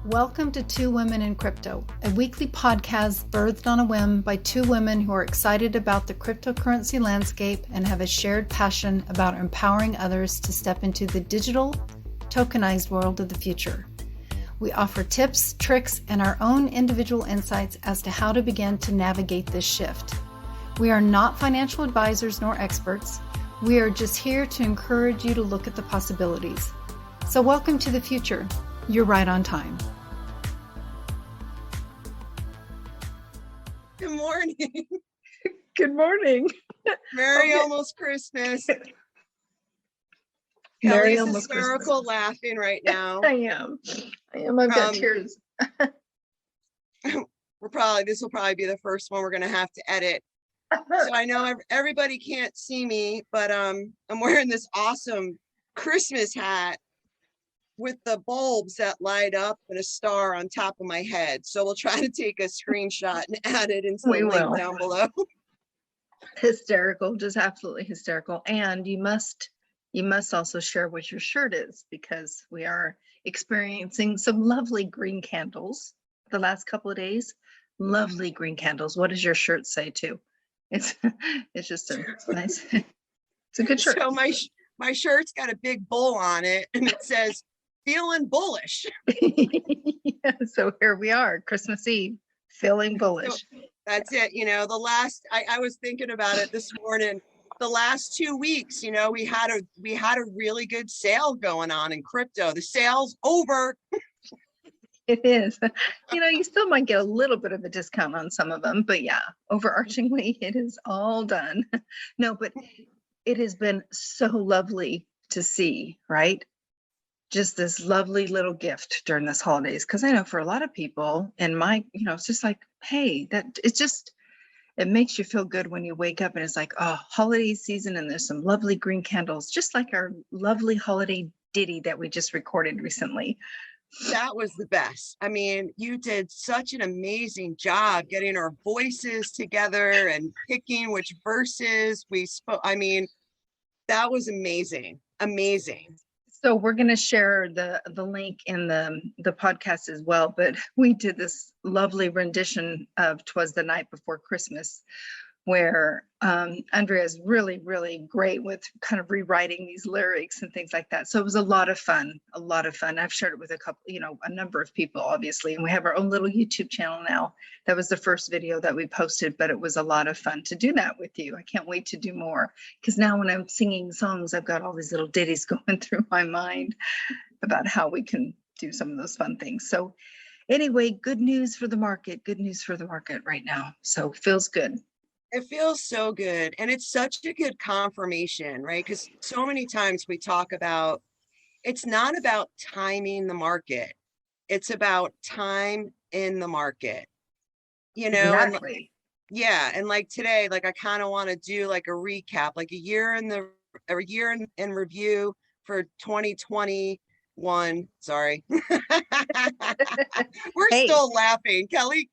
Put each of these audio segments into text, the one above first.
Welcome to Two Women in Crypto, a weekly podcast birthed on a whim by two women who are excited about the cryptocurrency landscape and have a shared passion about empowering others to step into the digital, tokenized world of the future. We offer tips, tricks, and our own individual insights as to how to begin to navigate this shift. We are not financial advisors nor experts. We are just here to encourage you to look at the possibilities. So welcome to the future. You're right on time. Good morning. Good morning. Merry almost Christmas. Merry Kelly's almost hysterical laughing right now. I am. I've got tears. This will probably be the first one we're going to have to edit. So I know everybody can't see me, but I'm wearing this awesome Christmas hat with the bulbs that light up and a star on top of my head. So we'll try to take a screenshot and add it into the link down below. Hysterical, just absolutely hysterical. And you must also share what your shirt is, because we are experiencing some lovely green candles the last couple of days. Lovely green candles. What does your shirt say too? It's just it's nice. It's a good shirt. So my shirt's got a big bull on it and it says, feeling bullish. Yeah, so here we are, Christmas Eve, feeling bullish. So that's it. I was thinking about it this morning. The last 2 weeks, we had a really good sale going on in crypto. The sale's over. It is. You still might get a little bit of a discount on some of them, but yeah, overarchingly, it is all done. No, but it has been so lovely to see, right? Just this lovely little gift during this holidays. Because I know for a lot of people and it's just like, hey, it makes you feel good when you wake up and it's like, oh, holiday season and there's some lovely green candles, just like our lovely holiday ditty that we just recorded recently. That was the best. I mean, you did such an amazing job getting our voices together and picking which verses we spoke. I mean, that was amazing. Amazing. So we're going to share the link in the podcast as well, but we did this lovely rendition of "'Twas the Night Before Christmas," where Andrea is really, really great with kind of rewriting these lyrics and things like that. So it was a lot of fun. I've shared it with a number of people, obviously, and we have our own little YouTube channel now. That was the first video that we posted, but it was a lot of fun to do that with you. I can't wait to do more, because now when I'm singing songs, I've got all these little ditties going through my mind about how we can do some of those fun things. So anyway, good news for the market right now. So feels good. It feels so good. And it's such a good confirmation, right? Because so many times we talk about, it's not about timing the market. It's about time in the market, Exactly. And like today, like I kind of want to do like a recap, like a year in review for 2021. Sorry. We're still laughing. Kelly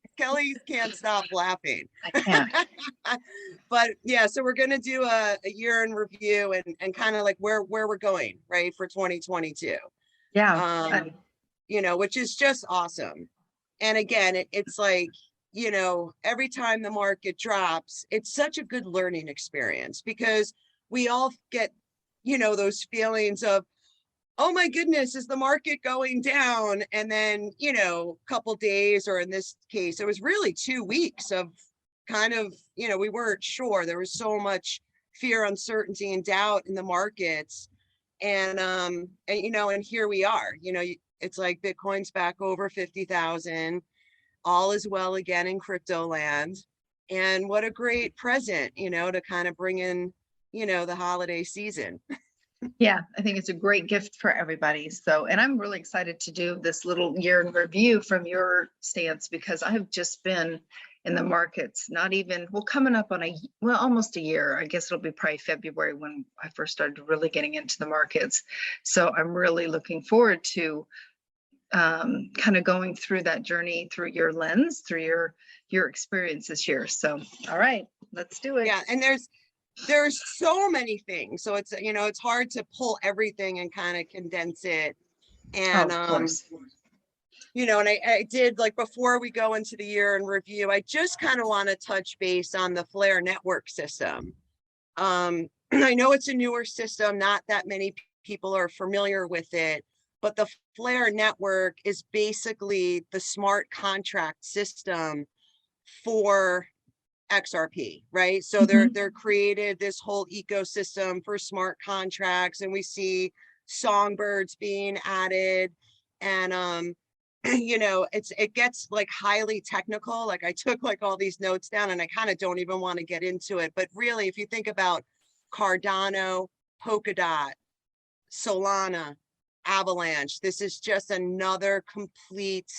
can't stop laughing. I can't. But yeah, so we're gonna do a year in review and kind of like where we're going, right, for 2022. Yeah. Which is just awesome. And again, it's like, every time the market drops, it's such a good learning experience, because we all get, those feelings of, oh my goodness, is the market going down? And then, a couple days, or in this case, it was really 2 weeks of kind of, we weren't sure. There was so much fear, uncertainty, and doubt in the markets. And here we are, it's like Bitcoin's back over 50,000. All is well again in crypto land. And what a great present, to kind of bring in, the holiday season. Yeah, I think it's a great gift for everybody. So, and I'm really excited to do this little year in review from your stance, because I've just been in the markets, coming up on almost a year. I guess it'll be probably February when I first started really getting into the markets. So I'm really looking forward to kind of going through that journey through your lens, through your experience this year. So, all right, let's do it. Yeah, and there's so many things, so it's it's hard to pull everything and kind of condense it. And and I did, like, before we go into the year in review, I just kind of want to touch base on the Flare network system. I know it's a newer system, not that many people are familiar with it, but the Flare network is basically the smart contract system for XRP, right? So they're created this whole ecosystem for smart contracts, and we see songbirds being added, and it gets like highly technical. Like I took like all these notes down, and I kind of don't even want to get into it, but really, if you think about Cardano, Polkadot, Solana, Avalanche, this is just another complete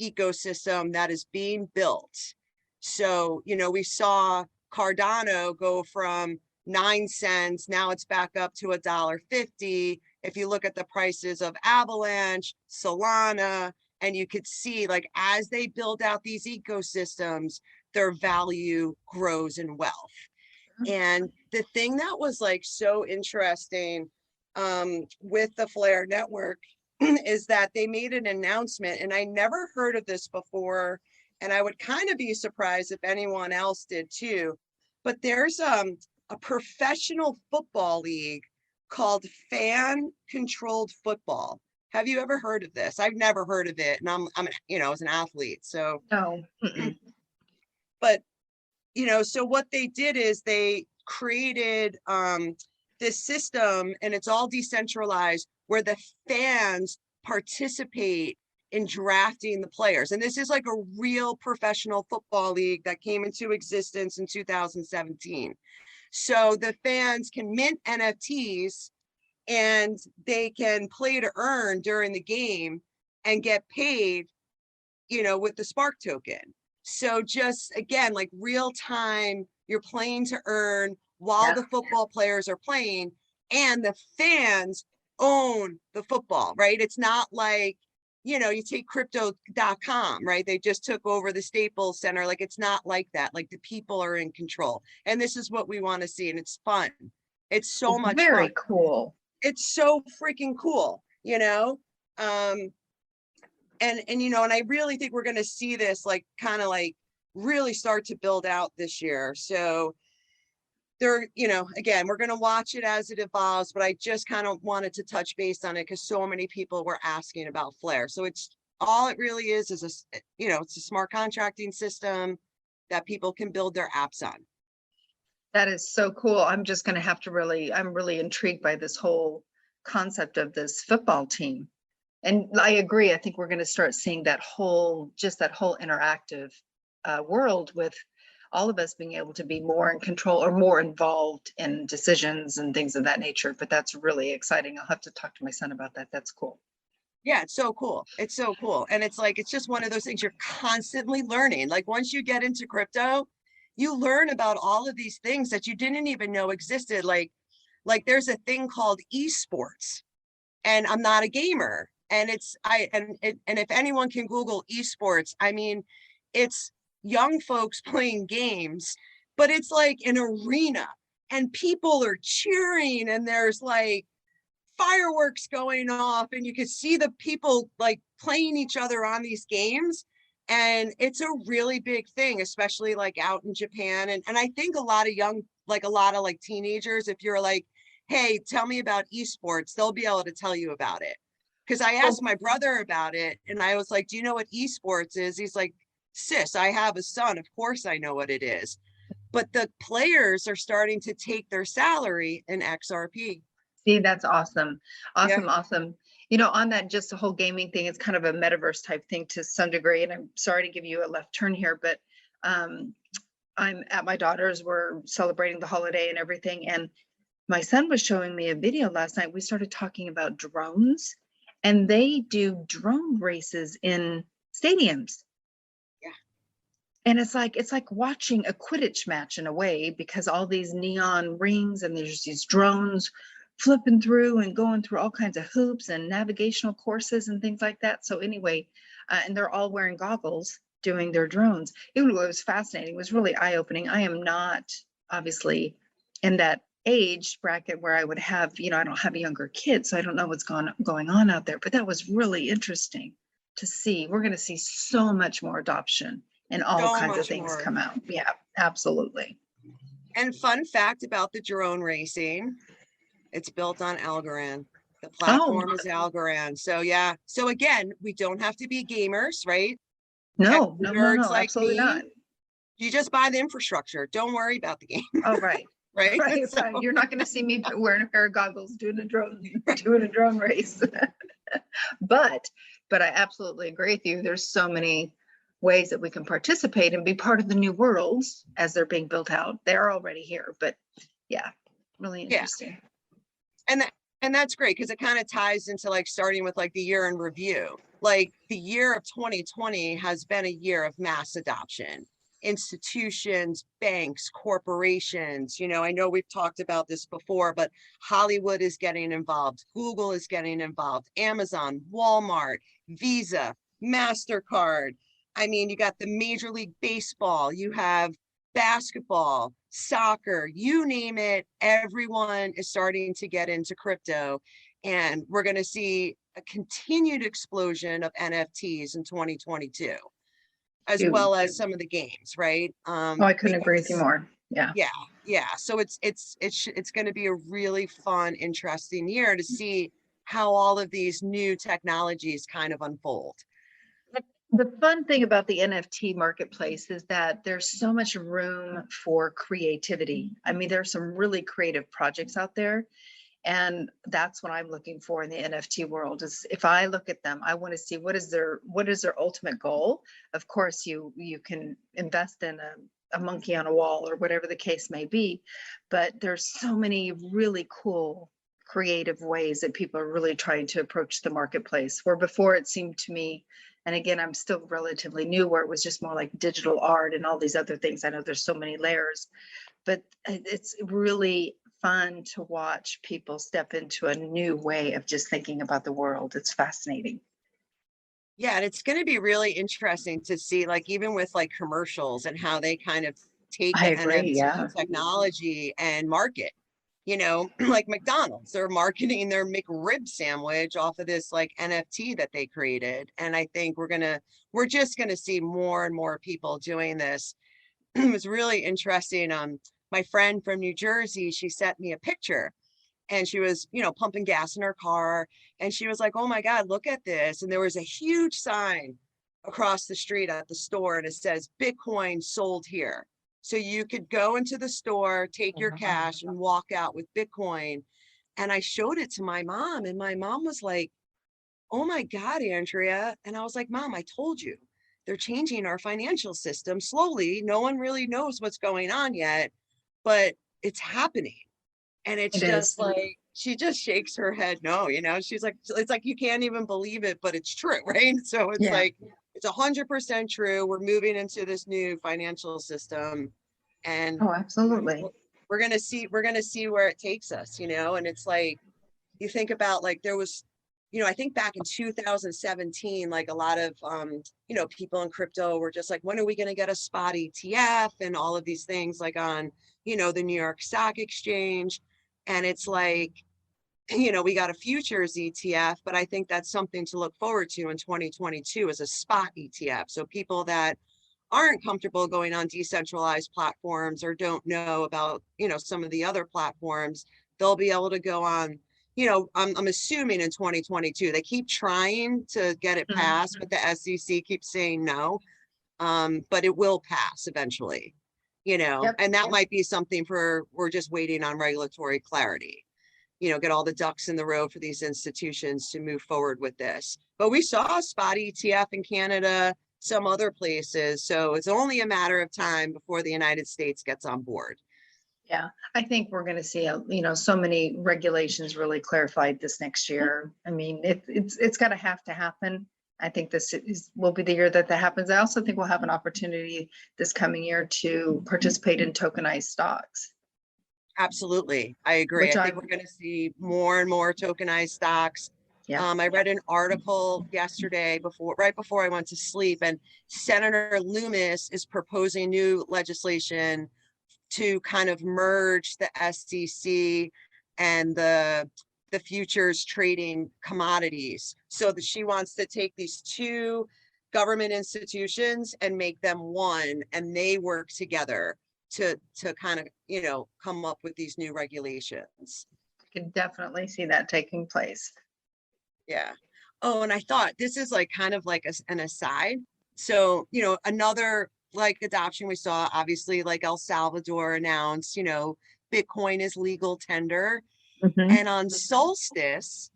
ecosystem that is being built. So, we saw Cardano go from 9 cents, now it's back up to $1.50. If you look at the prices of Avalanche, Solana, and you could see, like, as they build out these ecosystems, their value grows in wealth. And the thing that was like so interesting with the Flare network is that they made an announcement, and I never heard of this before, and I would kind of be surprised if anyone else did too, but there's a professional football league called Fan Controlled Football. Have you ever heard of this? I've never heard of it, and I'm as an athlete, so No. but so what they did is they created this system, and it's all decentralized, where the fans participate in drafting the players. And this is like a real professional football league that came into existence in 2017. So the fans can mint NFTs, and they can play to earn during the game and get paid, with the Spark token. So just, again, like real time, you're playing to earn while the football players are playing, and the fans own the football, right? It's not like, you take crypto.com, right? They just took over the Staples Center. Like, it's not like that. Like, the people are in control. And this is what we want to see. And it's fun. It's so much fun. Very cool. It's so freaking cool, and I really think we're going to see this like kind of like really start to build out this year. So there, again, we're going to watch it as it evolves, but I just kind of wanted to touch base on it because so many people were asking about Flare. So it's all it really is it's a smart contracting system that people can build their apps on. That is so cool. I'm just going to have to I'm really intrigued by this whole concept of this football team. And I agree. I think we're going to start seeing that whole interactive world, with all of us being able to be more in control or more involved in decisions and things of that nature. But that's really exciting. I'll have to talk to my son about that. That's cool. Yeah, it's so cool. It's so cool. And it's like, it's just one of those things you're constantly learning. Like, once you get into crypto, you learn about all of these things that you didn't even know existed. Like there's a thing called esports, and I'm not a gamer. And and if anyone can Google esports, I mean, it's young folks playing games, but it's like an arena, and people are cheering, and there's like fireworks going off, and you can see the people like playing each other on these games. And it's a really big thing, especially like out in Japan. And I think a lot of teenagers, if you're like, hey, tell me about esports, they'll be able to tell you about it. Because I asked my brother about it, and I was like, do you know what esports is? He's like, sis, I have a son. Of course I know what it is. But the players are starting to take their salary in XRP. See, that's awesome. Awesome, Yeah. awesome. On that, just the whole gaming thing, it's kind of a metaverse type thing to some degree. And I'm sorry to give you a left turn here, but I'm at my daughter's, we're celebrating the holiday and everything. And my son was showing me a video last night. We started talking about drones. And they do drone races in stadiums. Yeah. And it's like watching a Quidditch match in a way, because all these neon rings and there's these drones flipping through and going through all kinds of hoops and navigational courses and things like that. So anyway, and they're all wearing goggles doing their drones. It was fascinating. It was really eye-opening. I am not obviously in that age bracket where I would have, I don't have younger kids, so I don't know what's going on out there, but that was really interesting see, we're going to see so much more adoption and all So kinds of much things more. come out. Yeah, absolutely. And fun fact about the drone racing, it's built on Algorand. The Oh, platform is Algorand. So yeah. So again, we don't have to be gamers, right? Tech no, nerds like absolutely not. me. You just buy the infrastructure. Don't worry about the game, Oh, right. right? Right, So, right. You're not going to see me wearing a pair of goggles doing a drone race. But I absolutely agree with you. There's so many ways that we can participate and be part of the new worlds as they're being built out. They're already here, but yeah, really yeah. interesting. And that's great because it kind of ties into like starting with like the year in review. Like the year of 2020 has been a year of mass adoption. Institutions, banks, corporations, you know, I know we've talked about this before, but Hollywood is getting involved. Google is getting involved. Amazon, Walmart, Visa, MasterCard. I mean, you got the Major League Baseball, you have basketball, soccer, you name it, everyone is starting to get into crypto. And we're going to see a continued explosion of NFTs in 2022, as well as some of the games, right? Oh, I couldn't agree with you more. Yeah. Yeah. So it's going to be a really fun, interesting year to see how all of these new technologies kind of unfold. The fun thing about the NFT marketplace is that there's so much room for creativity. I mean, there's some really creative projects out there. And that's what I'm looking for in the NFT world is if I look at them, I want to see what is their ultimate goal. Of course, you can invest in a monkey on a wall or whatever the case may be, but there's so many really cool creative ways that people are really trying to approach the marketplace, where before it seemed to me, and again, I'm still relatively new, where it was just more like digital art and all these other things. I know there's so many layers, but it's really fun to watch people step into a new way of just thinking about the world. It's fascinating. Yeah, and it's going to be really interesting to see, like, even with like commercials and how they kind of take I the agree. NFT Yeah. technology and market. You know, like McDonald's, they're marketing their McRib sandwich off of this like NFT that they created. And I think we're just gonna see more and more people doing this. It was really interesting. My friend from New Jersey, she sent me a picture and she was, you know, pumping gas in her car. And she was like, oh my God, look at this. And there was a huge sign across the street at the store and it says Bitcoin sold here. So you could go into the store, take your cash and walk out with Bitcoin. And I showed it to my mom and my mom was like, oh my God, Andrea. And I was like, Mom, I told you, they're changing our financial system slowly. No one really knows what's going on yet, but it's happening. And it's It is. just like, she just shakes her head. No, you know, she's like, it's like, you can't even believe it, but it's true, right? So it's Yeah. like, it's 100% true. We're moving into this new financial system and Oh, absolutely. we're going to see where it takes us, you know? And it's like, you think about like, there was, you know, I think back in 2017, like a lot of, you know, people in crypto were just like, when are we going to get a spot ETF and all of these things like on, you know, the New York Stock Exchange. And it's like, you know, we got a futures ETF, but I think that's something to look forward to in 2022 as a spot ETF. So people that aren't comfortable going on decentralized platforms or don't know about, you know, some of the other platforms, they'll be able to go on, you know, I'm assuming in 2022, they keep trying to get it passed, but the SEC keeps saying no. But it will pass eventually, you know, Yep. and that might be something we're just waiting on regulatory clarity, you know, get all the ducks in the row for these institutions to move forward with this. But we saw a spot ETF in Canada, some other places. So it's only a matter of time before the United States gets on board. Yeah, I think we're going to see, you know, so many regulations really clarified this next year. I mean, it's got to happen. I think will be the year that happens. I also think we'll have an opportunity this coming year to participate in tokenized stocks. Absolutely. I agree. I think we're going to see more and more tokenized stocks. Yeah. I read an article yesterday right before I went to sleep, and Senator Loomis is proposing new legislation to kind of merge the SEC and the the futures trading commodities. So that she wants to take these two government institutions and make them one, and they work together to kind of, you know, come up with these new regulations. I can definitely see that taking place. Yeah. Oh, and I thought this is like kind of like an aside. So, you know, another like adoption we saw, obviously, like El Salvador announced, you know, Bitcoin is legal tender. And on Solstice,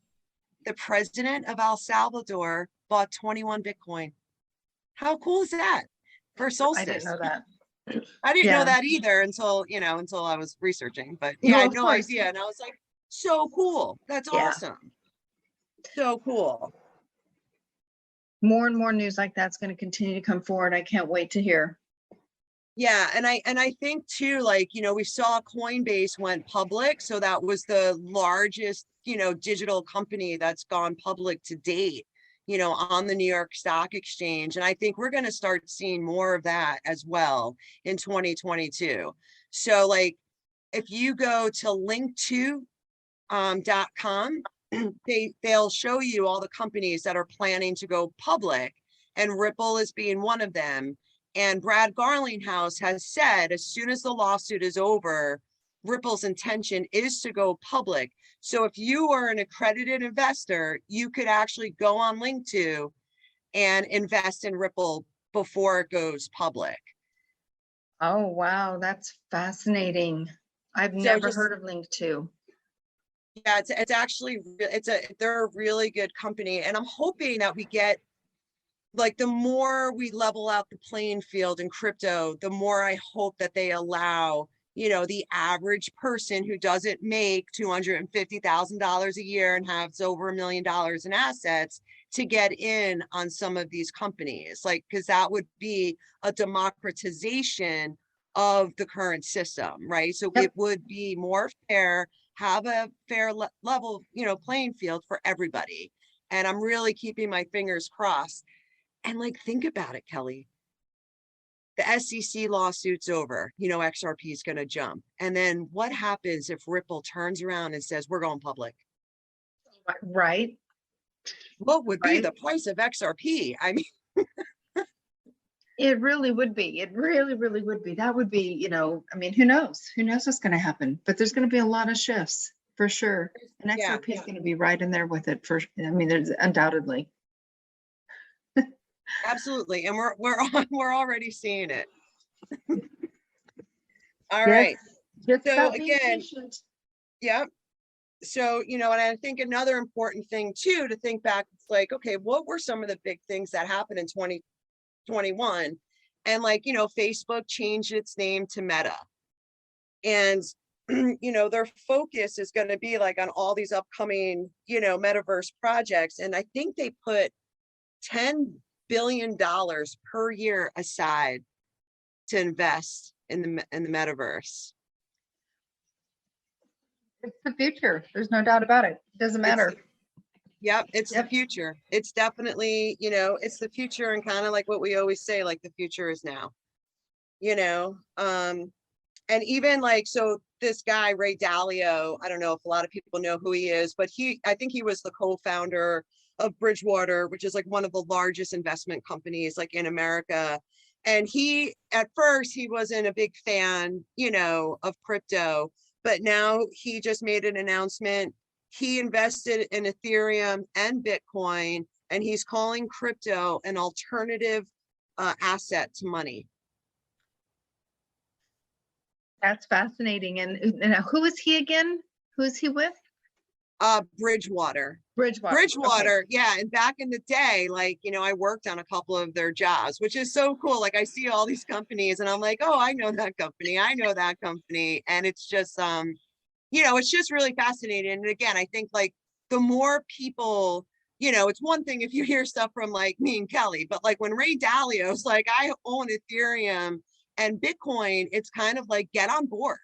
the president of El Salvador bought 21 Bitcoin. How cool is that for Solstice? I didn't know that. I didn't Yeah. know that either until, you know, until I was researching, but yeah, I Well, had of no course. idea. And I was like, so cool. That's Yeah. awesome. So cool. More and more news like that's going to continue to come forward. I can't wait to hear. Yeah, and I think too, like, you know, we saw Coinbase went public. So that was the largest, you know, digital company that's gone public to date, you know, on the New York Stock Exchange. And I think we're going to start seeing more of that as well in 2022. So like, if you go to link2.com, they'll show you all the companies that are planning to go public, and Ripple is being one of them. And Brad Garlinghouse has said, as soon as the lawsuit is over, Ripple's intention is to go public. So if you are an accredited investor, you could actually go on Link2 and invest in Ripple before it goes public. Oh, wow. That's fascinating. I've So never just- heard of Link2. Yeah, it's actually, they're a really good company. And I'm hoping that we get, like, the more we level out the playing field in crypto, the more I hope that they allow, you know, the average person who doesn't make $250,000 a year and has over $1 million in assets to get in on some of these companies, like, because that would be a democratization of the current system, right? So Yep. it would be more fair, have a fair level, you know, playing field for everybody. And I'm really keeping my fingers crossed. And like, think about it, Kelly. The SEC lawsuit's over, you know, XRP is going to jump. And then what happens if Ripple turns around and says, we're going public? Right. What would be Right. the price of XRP? I mean, It really would be. It really, really would be. That would be, you know, I mean, who knows? Who knows what's going to happen? But there's going to be a lot of shifts for sure. And Yeah, XRP is yeah. going to be right in there with it for, I mean, there's undoubtedly. Absolutely. And we're already seeing it. All Yes. right. Just So about being again, patient. Yep. So, you know, and I think another important thing too, to think back, it's like, okay, what were some of the big things that happened in 2021? And like, you know, Facebook changed its name to Meta. And, you know, their focus is going to be like on all these upcoming, you know, metaverse projects. And I think they put $10 billion per year aside to invest in the metaverse. It's the future. There's no doubt about it. It doesn't matter. Yep, it's Yep. the future. It's definitely, you know, it's the future, and kind of like what we always say, like, the future is now, you know. And even like, so this guy, Ray Dalio, I don't know if a lot of people know who he is, but I think he was the co-founder of Bridgewater, which is like one of the largest investment companies like in America. And at first he wasn't a big fan, you know, of crypto, but now he just made an announcement. He invested in Ethereum and Bitcoin, and he's calling crypto an alternative asset to money. That's fascinating. And who is he again? Who is he with? Bridgewater. Bridgewater. Bridgewater, yeah. And back in the day, like, you know, I worked on a couple of their jobs, which is so cool. Like, I see all these companies and I'm like, oh, I know that company. I know that company. And it's just, you know, it's just really fascinating. And again, I think like the more people, you know, it's one thing if you hear stuff from like me and Kelly, but like when Ray Dalio's like, I own Ethereum and Bitcoin, it's kind of like, get on board,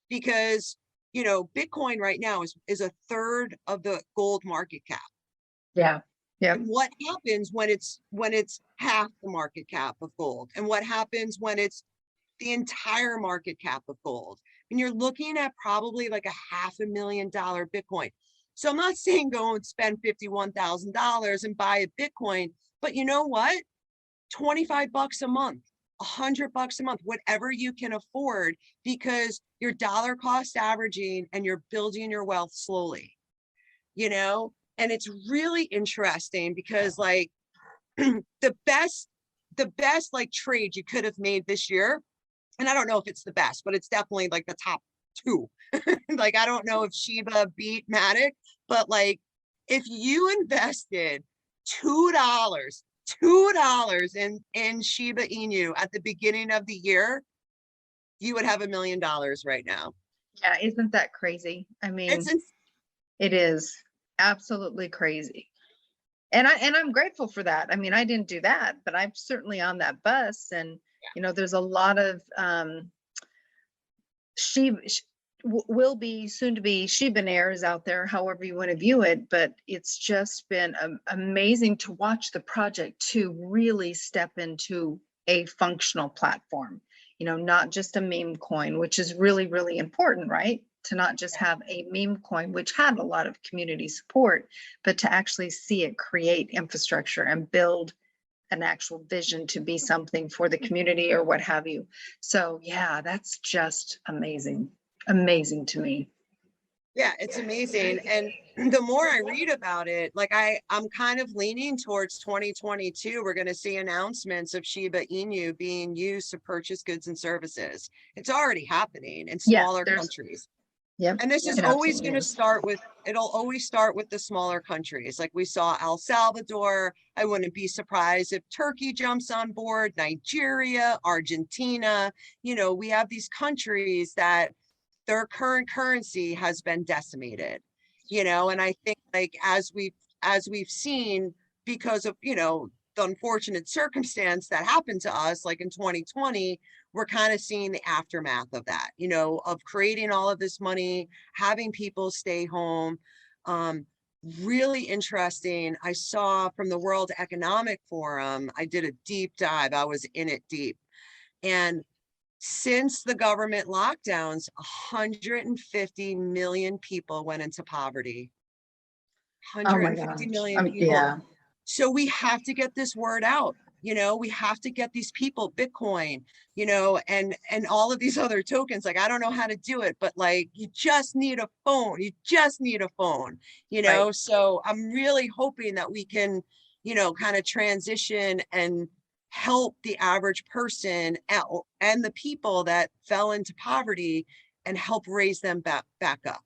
because, you know, Bitcoin right now is a third of the gold market cap. Yeah. Yeah. And what happens when it's half the market cap of gold? And what happens when it's the entire market cap of gold? And you're looking at probably like $500,000 Bitcoin. So I'm not saying go and spend $51,000 and buy a Bitcoin, but you know what? 25 bucks a month, 100 bucks a month, whatever you can afford, because you're dollar cost averaging and you're building your wealth slowly, you know? And it's really interesting because like the best like trade you could have made this year, and I don't know if it's the best, but it's definitely like the top two. Like, I don't know if Shiba beat Matic, but like if you invested $2 in Shiba Inu at the beginning of the year, you would have $1 million right now. Yeah, isn't that crazy? I mean, it is absolutely crazy. And I'm grateful for that. I mean, I didn't do that, but I'm certainly on that bus. And you know, there's a lot of will be soon to be Shibanaires out there, however you want to view it. But it's just been amazing to watch the project to really step into a functional platform, you know, not just a meme coin, which is really, really important, right? To not just have a meme coin, which had a lot of community support, but to actually see it create infrastructure and build an actual vision to be something for the community or what have you. So yeah, that's just amazing. Amazing to me. Yeah, it's amazing. And the more I read about it, like I'm kind of leaning towards 2022. We're going to see announcements of Shiba Inu being used to purchase goods and services. It's already happening in smaller countries. Yep. And this is always going to start with, it'll always start with the smaller countries. Like we saw El Salvador. I wouldn't be surprised if Turkey jumps on board, Nigeria, Argentina. You know, we have these countries that their current currency has been decimated, you know, and I think like as we've seen, because of, you know, the unfortunate circumstance that happened to us, like in 2020, we're kind of seeing the aftermath of that, you know, of creating all of this money, having people stay home. Really interesting. I saw from the World Economic Forum, I did a deep dive. I was in it deep. And since the government lockdowns, 150 million people went into poverty. 150 million people. Yeah. So we have to get this word out. You know, we have to get these people Bitcoin, you know, and all of these other tokens. Like, I don't know how to do it, but like, you just need a phone. You just need a phone, you know? Right. So I'm really hoping that we can, you know, kind of transition and help the average person and the people that fell into poverty and help raise them back up.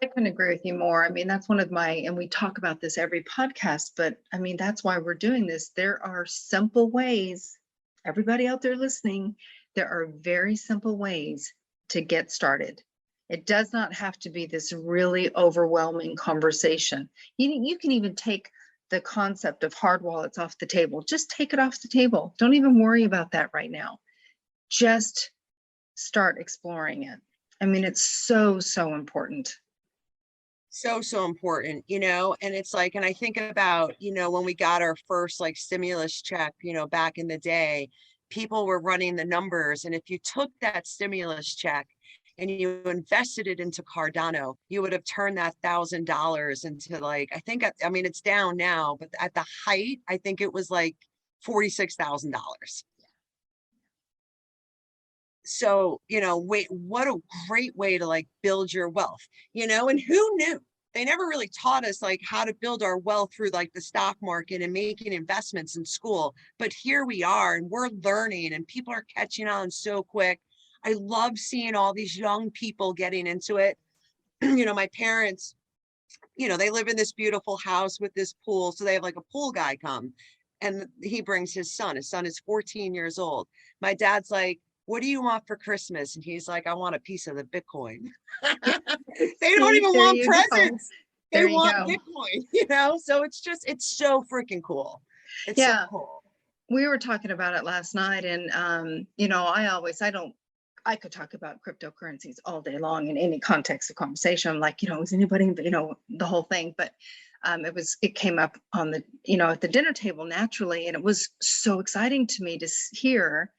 I couldn't agree with you more. I mean, that's one of my, and we talk about this every podcast, but I mean, that's why we're doing this. There are simple ways, everybody out there listening, there are very simple ways to get started. It does not have to be this really overwhelming conversation. You can even take the concept of hard wallets off the table. Just take it off the table. Don't even worry about that right now. Just start exploring it. I mean, it's so, so important. So important, you know, and it's like, and I think about, you know, when we got our first like stimulus check, you know, back in the day, people were running the numbers. And if you took that stimulus check and you invested it into Cardano, you would have turned that $1,000 into like, I mean, it's down now, but at the height, I think it was like $46,000. So, you know, wait, what a great way to like build your wealth, you know, and who knew? They never really taught us like how to build our wealth through like the stock market and making investments in school. But here we are and we're learning and people are catching on so quick. I love seeing all these young people getting into it. You know, my parents, you know, they live in this beautiful house with this pool. So they have like a pool guy come and he brings his son. His son is 14 years old. My dad's like, what do you want for Christmas? And he's like, I want a piece of the Bitcoin. They don't even want presents. They want Bitcoin, you know? So it's so freaking cool. It's so cool. We were talking about it last night and, you know, I could talk about cryptocurrencies all day long in any context of conversation. I'm like, you know, is anybody, you know, the whole thing, but it came up on the, you know, at the dinner table naturally. And it was so exciting to me to hear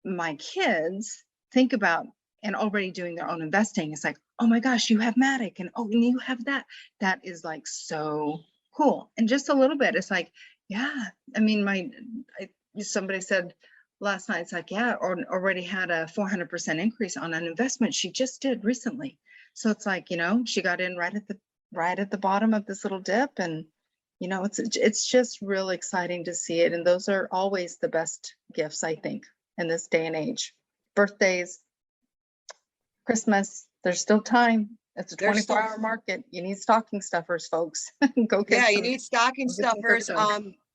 my kids think about and already doing their own investing. It's like, oh my gosh, you have Matic, and oh, and you have that. That is like so cool. And just a little bit, it's like, yeah, I mean, somebody said last night, it's like, yeah, or already had a 400% increase on an investment she just did recently. So it's like, you know, she got in right at the bottom of this little dip, and you know, it's just real exciting to see it. And those are always the best gifts, I think, in this day and age. Birthdays, Christmas, there's still time. It's a 24-hour market. You need stocking stuffers, folks. Go get you need stocking stuffers.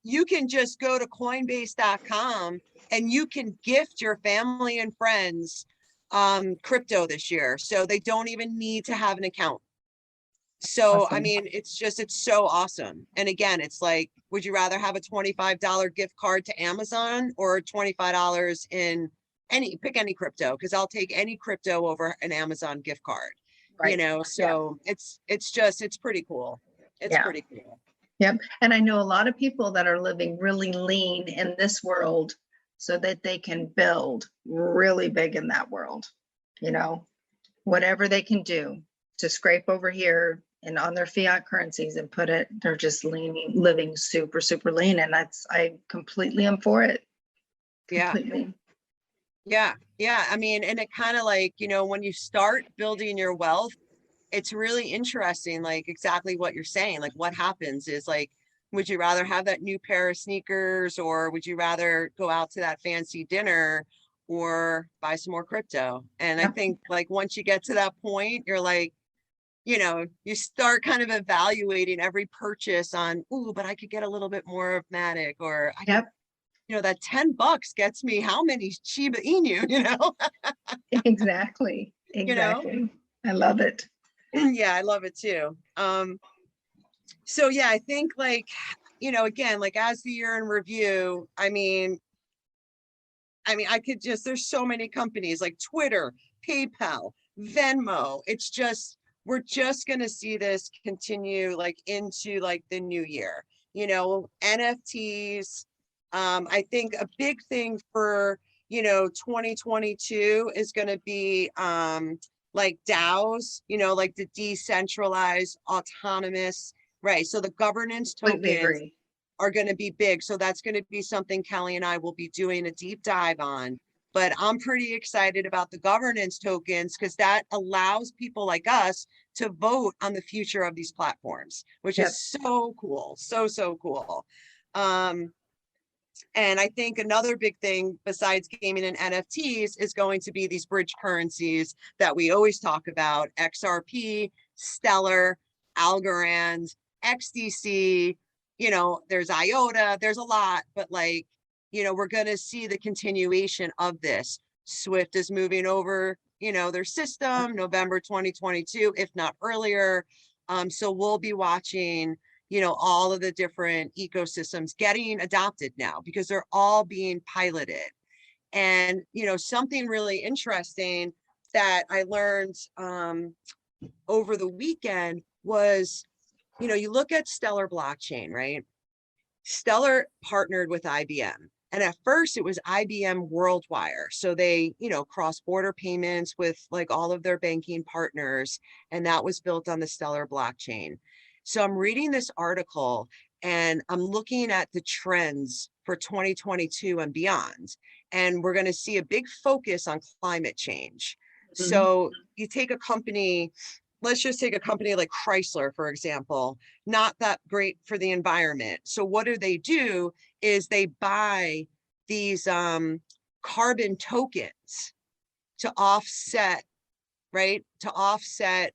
You can just go to coinbase.com and you can gift your family and friends crypto this year. So they don't even need to have an account. So, Awesome. I mean, it's so awesome. And again, it's like, would you rather have a $25 gift card to Amazon or $25 in pick any crypto? Because I'll take any crypto over an Amazon gift card, Right. you know? So it's pretty cool. It's pretty cool. Yep. And I know a lot of people that are living really lean in this world so that they can build really big in that world, you know, whatever they can do to scrape over here and on their fiat currencies and put it, they're just living super, super lean. And I completely am for it. Completely. Yeah. I mean, and it kind of like, you know, when you start building your wealth, it's really interesting, like exactly what you're saying. Like what happens is like, would you rather have that new pair of sneakers, or would you rather go out to that fancy dinner or buy some more crypto? And I think like once you get to that point, you're like, you know, you start kind of evaluating every purchase on, ooh, but I could get a little bit more of Matic, or I could, you know, that $10 gets me how many Shiba Inu, you know? Exactly. You know? I love it. Yeah, I love it too. So yeah, I think like, you know, again, like as the year in review, I mean, I could just, there's so many companies like Twitter, PayPal, Venmo. It's just, we're just going to see this continue like into like the new year, you know, NFTs. I think a big thing for, you know, 2022 is going to be like DAOs, you know, like the decentralized autonomous, right? So the governance tokens are going to be big. So that's going to be something Kelly and I will be doing a deep dive on. But I'm pretty excited about the governance tokens because that allows people like us to vote on the future of these platforms, which is so cool. So cool. And I think another big thing besides gaming and NFTs is going to be these bridge currencies that we always talk about: XRP, Stellar, Algorand, XDC, you know, there's IOTA, there's a lot, but like, you know, we're going to see the continuation of this. Swift is moving over, you know, their system November 2022, if not earlier. So we'll be watching, you know, all of the different ecosystems getting adopted now because they're all being piloted. And, you know, something really interesting that I learned over the weekend was, you know, you look at Stellar blockchain, right? Stellar partnered with IBM. And at first it was IBM WorldWire. So they, you know, cross-border payments with like all of their banking partners. And that was built on the Stellar blockchain. So I'm reading this article and I'm looking at the trends for 2022 and beyond. And we're going to see a big focus on climate change. So you take a company, let's just take a company like Chrysler, for example, not that great for the environment. So what do is they buy these carbon tokens to offset, right? To offset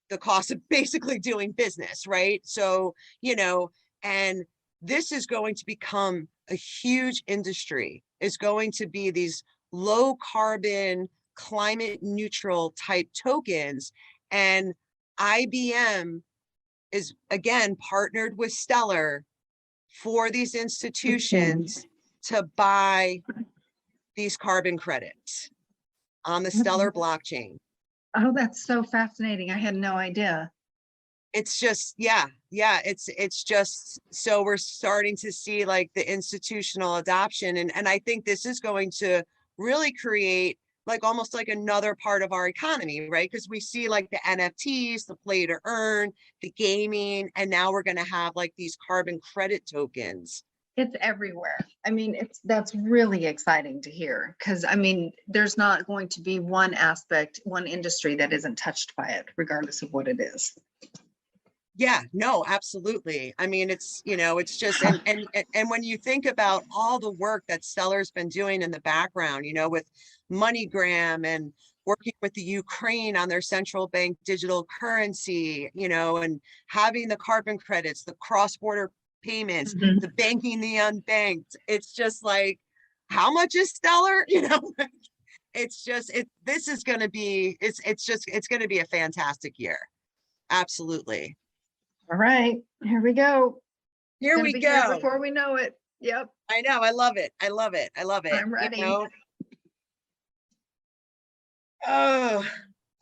the cost of basically doing business, right? So, you know, and this is going to become a huge industry. It's going to be these low carbon, climate neutral type tokens. And IBM is again partnered with Stellar for these institutions to buy these carbon credits on the Stellar blockchain. Oh, that's so fascinating. I had no idea. It's just, it's just, so we're starting to see like the institutional adoption. And I think this is going to really create like almost like another part of our economy, right? Because we see like the NFTs, the play to earn, the gaming, and now we're going to have like these carbon credit tokens. It's everywhere. I mean, that's really exciting to hear, because I mean, there's not going to be one aspect, one industry that isn't touched by it, regardless of what it is. Yeah, no, absolutely. I mean, it's, you know, it's just, and when you think about all the work that Stellar's been doing in the background, you know, with MoneyGram and working with the Ukraine on their central bank digital currency, you know, and having the carbon credits, the cross-border payments, Mhm. the banking, the unbanked, it's just like, how much is Stellar? You know, it's just, this is going to be, it's going to be a fantastic year. Absolutely. All right, here we go. Here Gonna we be here go. before we know it. Yep, I know. I love it. I love it. I love it. I'm ready. You know? Oh,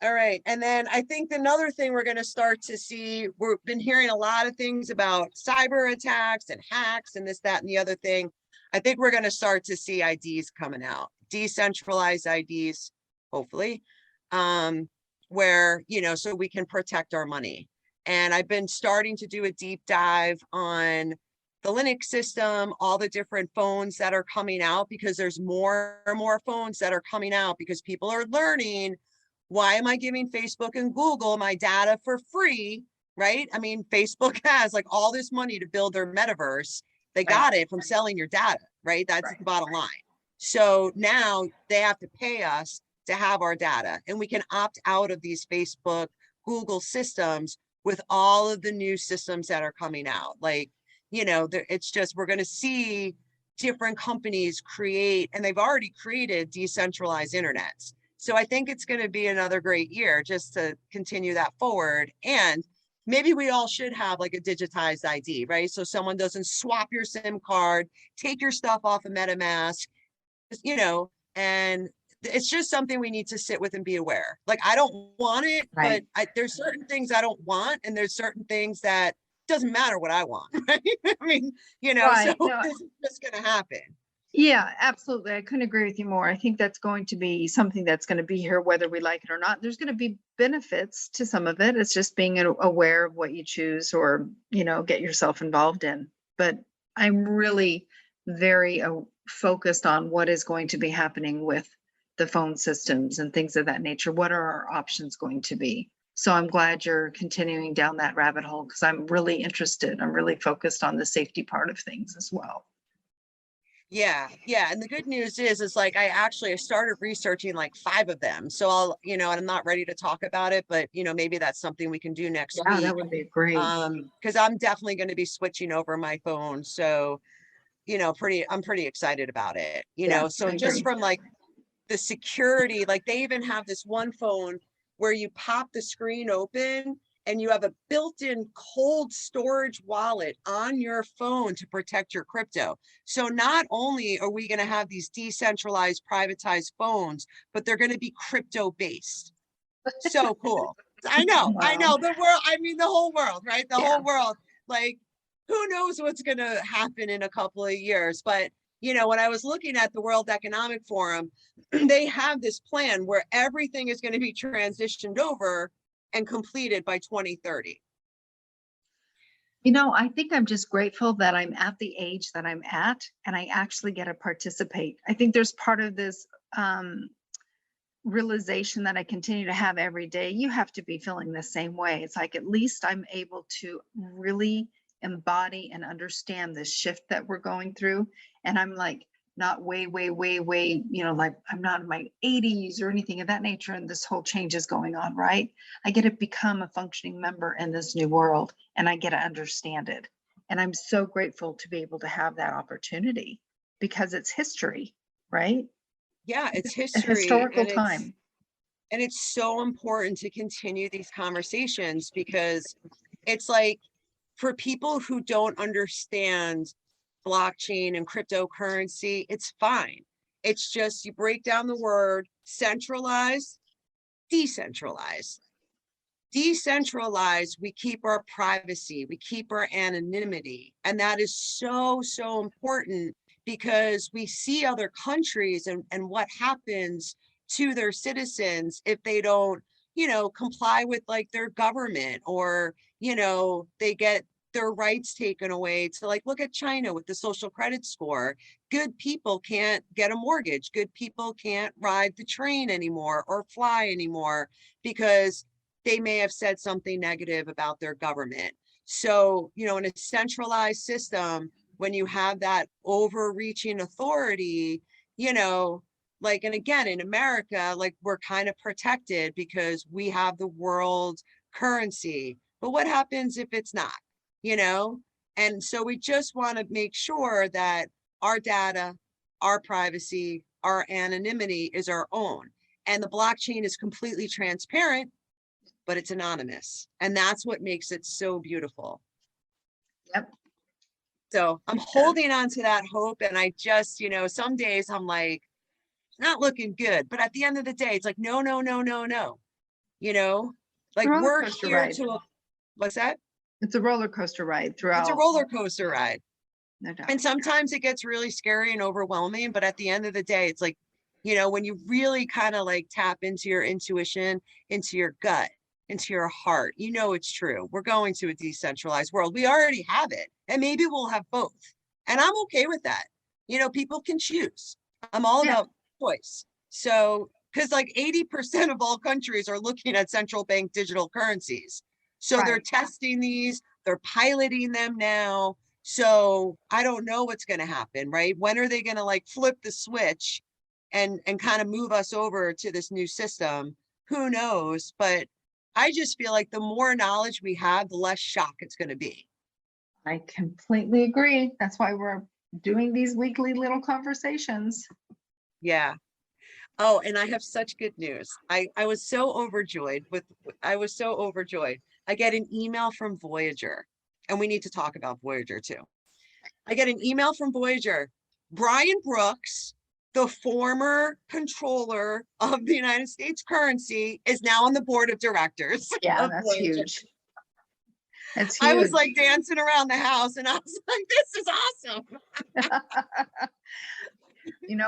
all right. And then I think another thing we're going to start to see, we've been hearing a lot of things about cyber attacks and hacks and this, that, and the other thing. I think we're going to start to see IDs coming out, decentralized IDs, hopefully, where, you know, so we can protect our money. And I've been starting to do a deep dive on the Linux system, all the different phones that are coming out, because there's more and more phones that are coming out because people are learning, why am I giving Facebook and Google my data for free, right? I mean, Facebook has like all this money to build their metaverse. They got it from selling your data, right? That's the bottom line. So now they have to pay us to have our data, and we can opt out of these Facebook, Google systems with all of the new systems that are coming out. Like, you know, it's just, we're going to see different companies create, and they've already created decentralized internets. So I think it's going to be another great year just to continue that forward. And maybe we all should have like a digitized ID, right? So someone doesn't swap your SIM card, take your stuff off of MetaMask, you know, and it's just something we need to sit with and be aware. Like, I don't want it, Right. but there's certain things I don't want, and there's certain things that doesn't matter what I want, right? I mean, you know, Right. so No, this is just going to happen. yeah, absolutely. I couldn't agree with you more. I think that's going to be something that's going to be here, whether we like it or not. There's going to be benefits to some of it. It's just being aware of what you choose, or, you know, get yourself involved in. But I'm really very focused on what is going to be happening with the phone systems and things of that nature. What are our options going to be? So I'm glad you're continuing down that rabbit hole, because I'm really interested. I'm really focused on the safety part of things as well. Yeah. And the good news is like, I started researching like 5 of them. So I'll, you know, and I'm not ready to talk about it, but, you know, maybe that's something we can do next Yeah, week. that would be great. Because I'm definitely going to be switching over my phone. So, you know, I'm pretty excited about it, you know. So just from like the security, like they even have this one phone where you pop the screen open and you have a built-in cold storage wallet on your phone to protect your crypto. So not only are we going to have these decentralized privatized phones, but they're going to be crypto based. So cool. I know the world. I mean, the whole world, right? The whole world. Like, who knows what's going to happen in a couple of years? But, you know, when I was looking at the World Economic Forum, they have this plan where everything is going to be transitioned over and completed by 2030. You know, I think I'm just grateful that I'm at the age that I'm at, and I actually get to participate. I think there's part of this realization that I continue to have every day. You have to be feeling the same way. It's like, at least I'm able to really embody and understand this shift that we're going through. And I'm like, not way, you know, like I'm not in my 80s or anything of that nature, and this whole change is going on, right? I get to become a functioning member in this new world, and I get to understand it. And I'm so grateful to be able to have that opportunity, because it's history, right? Yeah, it's A history. historical time. And it's so important to continue these conversations, because it's like, for people who don't understand blockchain and cryptocurrency, it's fine. It's just, you break down the word centralized, decentralized. Decentralized, we keep our privacy, we keep our anonymity. And that is so, so important, because we see other countries and what happens to their citizens if they don't, comply with like their government, or, they get their rights taken away. To like, look at China with the social credit score. Good people can't get a mortgage. Good people can't ride the train anymore or fly anymore because they may have said something negative about their government. So, in a centralized system, when you have that overreaching authority, like, and again, in America, like, we're kind of protected because we have the world currency. But what happens if it's not, And so we just want to make sure that our data, our privacy, our anonymity is our own. And the blockchain is completely transparent, but it's anonymous. And that's what makes it so beautiful. Yep. So I'm holding on to that hope. And I just, some days I'm like, not looking good. But at the end of the day, it's like, no, no, no, no, no. Like, we're here ride. What's that? It's a roller coaster ride throughout. It's a roller coaster ride. No doubt. And sometimes it gets really scary and overwhelming. But at the end of the day, it's like, when you really kind of like tap into your intuition, into your gut, into your heart, it's true. We're going to a decentralized world. We already have it. And maybe we'll have both. And I'm okay with that. People can choose. I'm all about choice. So, because like 80% of all countries are looking at central bank digital currencies. So they're testing these, they're piloting them now. So I don't know what's going to happen, right? When are they going to like flip the switch and kind of move us over to this new system? Who knows? But I just feel like the more knowledge we have, the less shock it's going to be. I completely agree. That's why we're doing these weekly little conversations. Yeah. Oh, and I have such good news. I was so overjoyed I get an email from Voyager, and we need to talk about Voyager too. I get an email from Voyager. Brian Brooks, the former controller of the United States currency, is now on the board of directors. Yeah, of that's Voyager. huge. That's huge. I was like dancing around the house and I was like, this is awesome.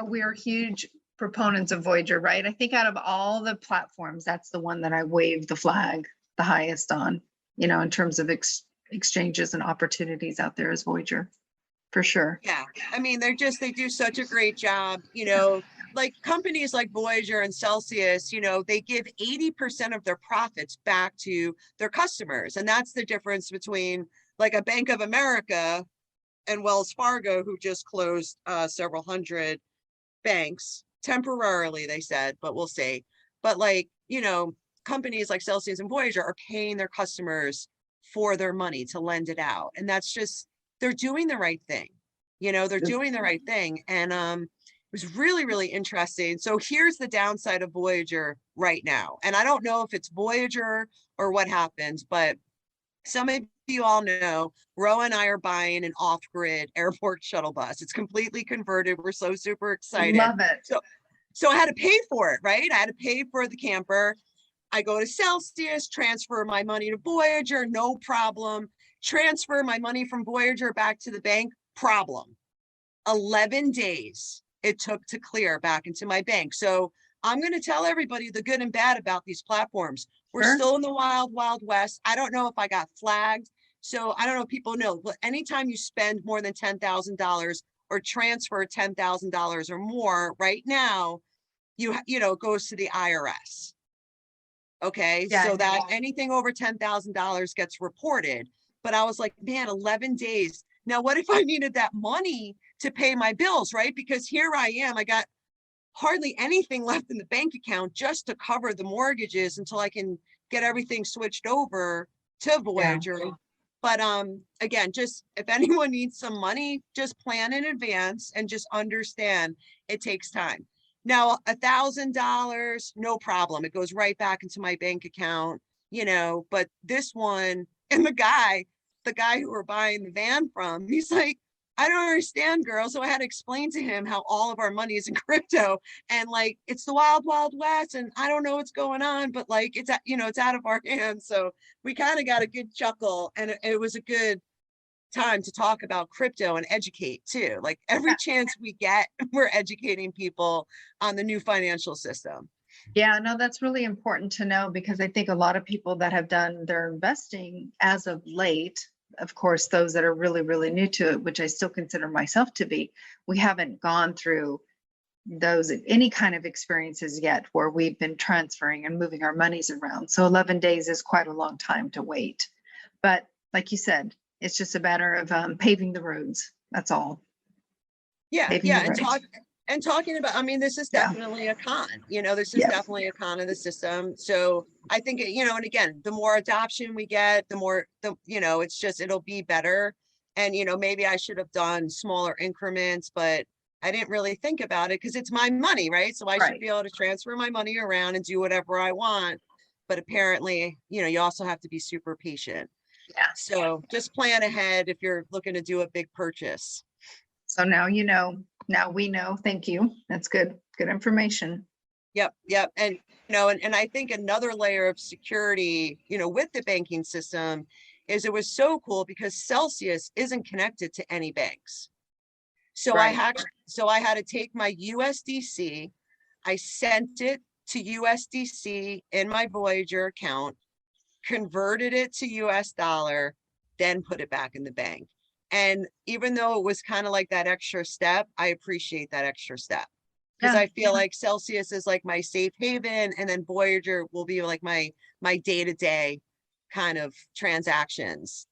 We're huge proponents of Voyager, right? I think out of all the platforms, that's the one that I wave the flag the highest on, in terms of exchanges and opportunities out there is Voyager, for sure. Yeah. I mean, they do such a great job, like companies like Voyager and Celsius, they give 80% of their profits back to their customers. And that's the difference between like a Bank of America and Wells Fargo, who just closed several hundred banks temporarily, they said, but we'll see. But like, companies like Celsius and Voyager are paying their customers for their money to lend it out. And that's just, they're doing the right thing. They're doing the right thing. And it was really, really interesting. So here's the downside of Voyager right now. And I don't know if it's Voyager or what happens, but some of you all know, Ro and I are buying an off-grid airport shuttle bus. It's completely converted. We're so super excited. Love it. So I had to pay for it, right? I had to pay for the camper. I go to Celsius, transfer my money to Voyager, no problem. Transfer my money from Voyager back to the bank, problem. 11 days it took to clear back into my bank. So I'm going to tell everybody the good and bad about these platforms. We're still in the wild, wild west. I don't know if I got flagged. So I don't know if people know, but anytime you spend more than $10,000 or transfer $10,000 or more right now, it goes to the IRS. Okay. Yeah, so that anything over $10,000 gets reported. But I was like, man, 11 days. Now, what if I needed that money to pay my bills, right? Because here I am, I got hardly anything left in the bank account just to cover the mortgages until I can get everything switched over to Voyager. Yeah. But again, just if anyone needs some money, just plan in advance and just understand it takes time. Now, $1,000, no problem. It goes right back into my bank account, but this one, and the guy who we're buying the van from, he's like, I don't understand, girl. So I had to explain to him how all of our money is in crypto and like, it's the wild, wild west. And I don't know what's going on, but like, it's, it's out of our hands. So we kind of got a good chuckle and it was a good time to talk about crypto and educate too. Like every chance we get, we're educating people on the new financial system. Yeah, no, that's really important to know, because I think a lot of people that have done their investing as of late, of course, those that are really, really new to it, which I still consider myself to be, we haven't gone through those any kind of experiences yet where we've been transferring and moving our monies around. So 11 days is quite a long time to wait. But like you said, it's just a matter of paving the roads. That's all. Yeah, Paving yeah, the roads. and talking about, I mean, this is Yeah. definitely a con, you know, this is Yes. definitely a con of the system. So I think, you know, and again, the more adoption we get, the more, you know, it's just, it'll be better. And, you know, maybe I should have done smaller increments, but I didn't really think about it because it's my money, right? So I should Right. be able to transfer my money around and do whatever I want. But apparently, you know, you also have to be super patient. Yeah. So just plan ahead if you're looking to do a big purchase. So now you know, now we know. Thank you. That's good. Good information. Yep, yep. And, you know, and I think another layer of security, you know, with the banking system is it was so cool because Celsius isn't connected to any banks. So Right. I had to take my USDC, I sent it to USDC in my Voyager account, converted it to US dollar, then put it back in the bank. And even though it was kind of like that extra step, I appreciate that extra step because Yeah. I feel like Celsius is like my safe haven, and then Voyager will be like my day-to-day kind of transactions.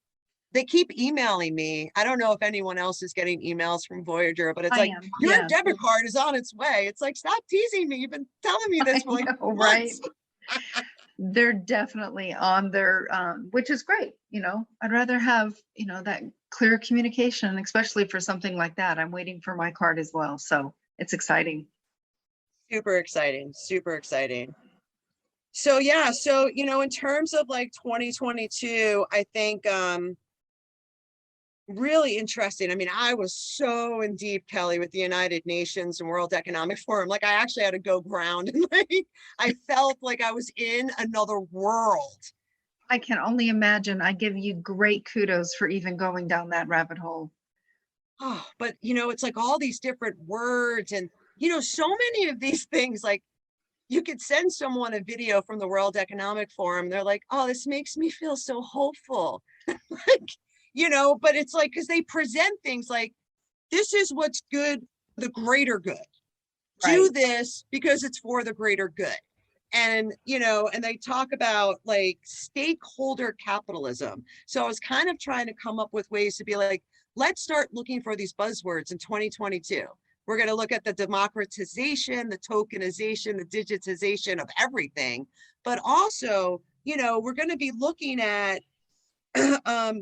They keep emailing me. I don't know if anyone else is getting emails from Voyager, but it's I like, am. your Yeah. debit card is on its way. It's like, stop teasing me. You've been telling me this for like Right. months. They're definitely on their, which is great. You know, I'd rather have, you know, that clear communication, especially for something like that. I'm waiting for my card as well. So it's exciting. Super exciting, super exciting. So yeah, so you know, in terms of like 2022, I think really interesting. I mean, I was so in deep, Kelly, with the United Nations and World Economic Forum. Like I actually had to go ground and like I felt like I was in another world. I can only imagine. I give you great kudos for even going down that rabbit hole. Oh, but you know, it's like all these different words and you know, so many of these things, like you could send someone a video from the World Economic Forum. They're like, oh, this makes me feel so hopeful. Like, you know, but it's like, because they present things like, this is what's good, the greater good. Do Right. this because it's for the greater good. And, you know, and they talk about like stakeholder capitalism. So I was kind of trying to come up with ways to be like, let's start looking for these buzzwords in 2022. We're going to look at the democratization, the tokenization, the digitization of everything. But also, you know, we're going to be looking at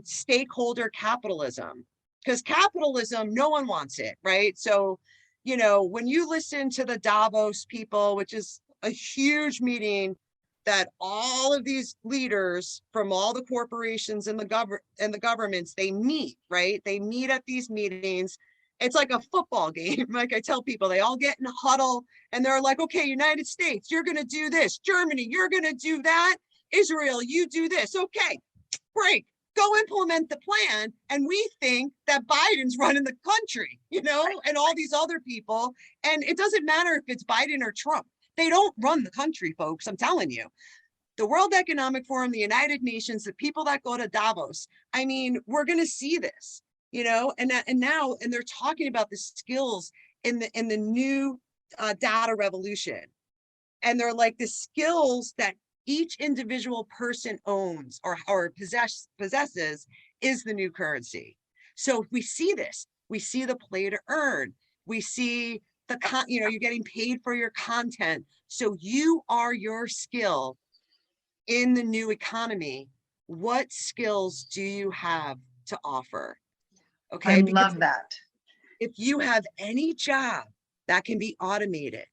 stakeholder capitalism, because capitalism, no one wants it, right? So, you know, when you listen to the Davos people, which is a huge meeting that all of these leaders from all the corporations and the governments, they meet, right? They meet at these meetings. It's like a football game. Like I tell people, they all get in a huddle and they're like, okay, United States, you're going to do this. Germany, you're going to do that. Israel, you do this. Okay, break, go implement the plan. And we think that Biden's running the country, you know, and all these other people. And it doesn't matter if it's Biden or Trump. They don't run the country, folks. I'm telling you. The World Economic Forum, the United Nations, the people that go to Davos. I mean, we're going to see this, you know, and they're talking about the skills in the new data revolution. And they're like the skills that each individual person owns or possesses is the new currency. So we see this. We see the play to earn. We see you know, you're getting paid for your content. So you are your skill in the new economy. What skills do you have to offer? Okay. I Because love that. if you have any job that can be automated,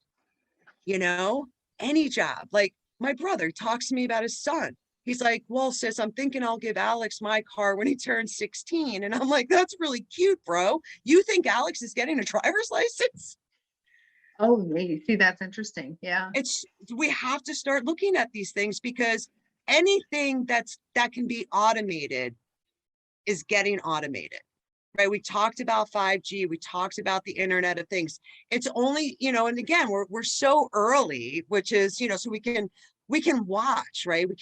you know, any job, like my brother talks to me about his son. He's like, well, sis, I'm thinking I'll give Alex my car when he turns 16. And I'm like, that's really cute, bro. You think Alex is getting a driver's license? Oh, you see, that's interesting. Yeah. We have to start looking at these things because anything that can be automated is getting automated, right? We talked about 5G, we talked about the Internet of Things. It's only, you know, and again, we're so early, which is, you know, so we can watch, right? We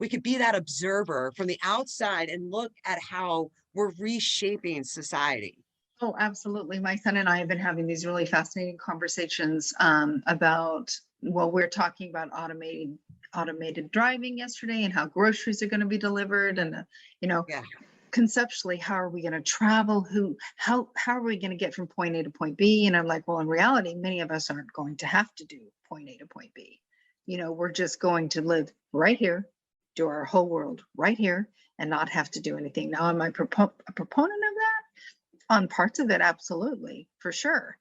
can be that observer from the outside and look at how we're reshaping society. Oh, absolutely. My son and I have been having these really fascinating conversations about, well, we're talking about automated driving yesterday and how groceries are going to be delivered, and you know, Yeah. conceptually, how are we going to travel? How are we going to get from point A to point B? And I'm like, well, in reality, many of us aren't going to have to do point A to point B. You know, we're just going to live right here, do our whole world right here, and not have to do anything. Now, am I a proponent of that? On parts of it, absolutely, for sure.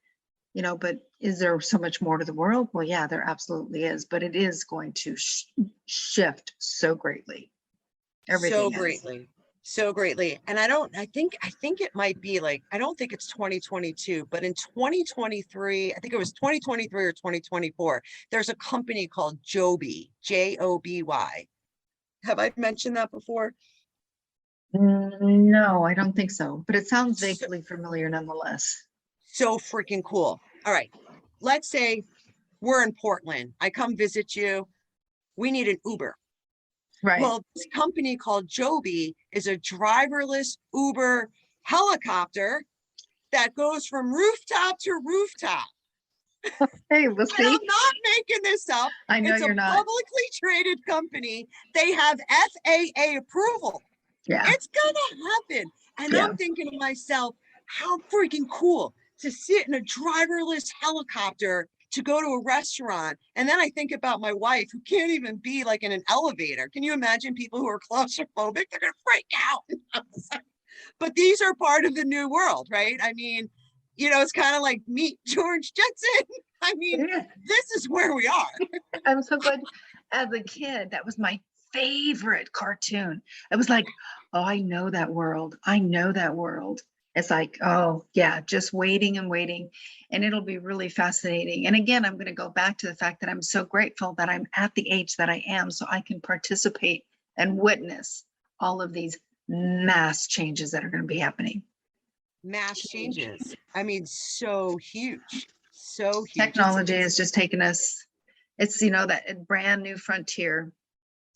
You know, but is there so much more to the world? Well, yeah, there absolutely is, but it is going to shift so greatly. Everything So greatly. And I think it might be like, I don't think it's 2022, but in 2023, I think it was 2023 or 2024, there's a company called Joby, Joby. Have I mentioned that before? No, I don't think so, but it sounds vaguely familiar nonetheless. So freaking cool. All right. Let's say we're in Portland. I come visit you. We need an Uber. Right. Well, this company called Joby is a driverless Uber helicopter that goes from rooftop to rooftop. Hey, we'll see. And I'm not making this up. I know it's you're a not. publicly traded company. They have FAA approval. Yeah. It's gonna happen. And Yeah. I'm thinking to myself, how freaking cool to sit in a driverless helicopter to go to a restaurant. And then I think about my wife, who can't even be like in an elevator. Can you imagine people who are claustrophobic? They're gonna freak out. But these are part of the new world, right? I mean, you know, it's kind of like meet George Jetson. I mean, this is where we are. I'm so glad. As a kid, that was my favorite cartoon. It was like, oh, I know that world. I know that world. It's like, oh yeah, just waiting and waiting. And it'll be really fascinating. And again, I'm going to go back to the fact that I'm so grateful that I'm at the age that I am, so I can participate and witness all of these mass changes that are going to be happening. Mass changes. I mean, so huge. So huge. Technology has just taken us, it's, you know, that brand new frontier.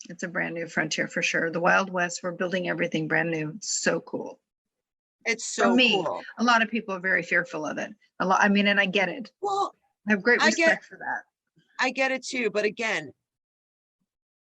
It's a brand new frontier for sure. The Wild West, we're building everything brand new. It's so cool. It's so For me, cool. A lot of people are very fearful of it. A lot, I mean, and I get it. Well, I have great respect for that. I get it too. But again,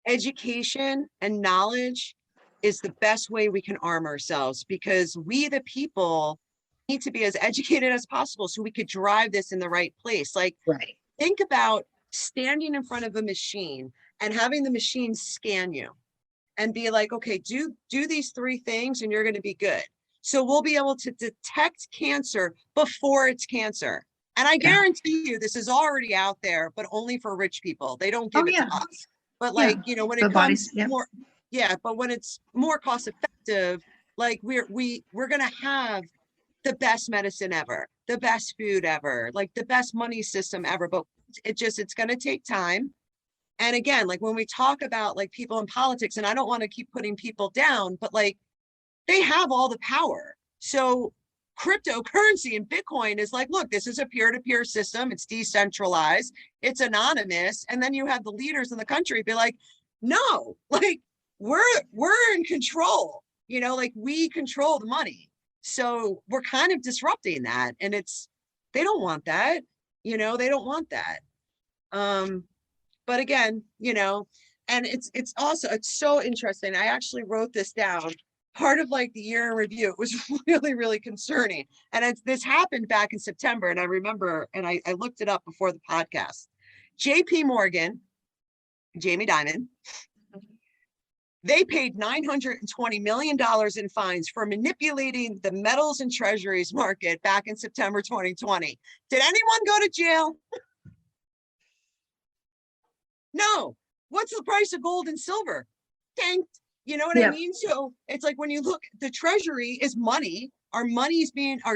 education and knowledge is the best way we can arm ourselves, because we, the people, need to be as educated as possible so we could drive this in the right place. Like, Right. think about standing in front of a machine and having the machine scan you and be like, okay, do these 3 things and you're going to be good. So we'll be able to detect cancer before it's cancer. And I guarantee you this is already out there, but only for rich people. They don't give it to us. But like, you know, when it comes more, but when it's more cost effective, like we're going to have the best medicine ever, the best food ever, like the best money system ever. But it's going to take time. And again, like when we talk about like people in politics, and I don't want to keep putting people down, but like they have all the power. So cryptocurrency and Bitcoin is like, look, this is a peer-to-peer system. It's decentralized. It's anonymous. And then you have the leaders in the country be like, no, like we're in control, you know, like we control the money. So we're kind of disrupting that. And they don't want that, you know, they don't want that. But again, you know, and it's so interesting. I actually wrote this down. Part of like the year in review, it was really, really concerning. And this happened back in September. And I remember, and I looked it up before the podcast. JP Morgan, Jamie Dimon, they paid $920 million in fines for manipulating the metals and treasuries market back in September 2020. Did anyone go to jail? No. What's the price of gold and silver? Tanked. You know what I mean? So it's like when you look, the treasury is money. Our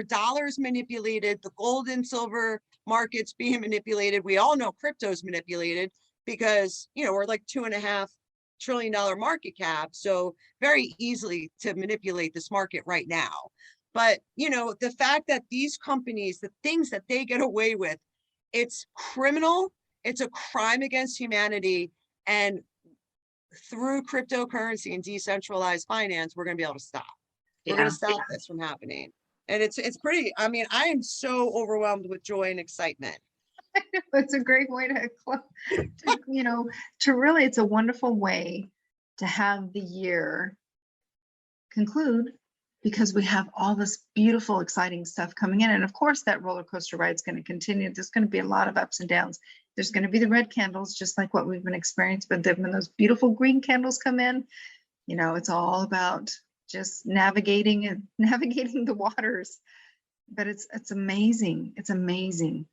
dollars manipulated, the gold and silver markets being manipulated. We all know crypto's manipulated because, you know, we're like 2.5 trillion market cap. So very easily to manipulate this market right now. But, you know, the fact that these companies, the things that they get away with, it's criminal. It's a crime against humanity. And through cryptocurrency and decentralized finance, we're going to be able to stop. We're going to stop this from happening. And it's pretty, I mean, I am so overwhelmed with joy and excitement. It's a great way to, you know, to really, it's a wonderful way to have the year conclude, because we have all this beautiful, exciting stuff coming in. And of course, that roller coaster ride is going to continue. There's going to be a lot of ups and downs. There's going to be the red candles, just like what we've been experiencing, but then when those beautiful green candles come in, you know, it's all about just navigating the waters. But it's amazing. It's amazing.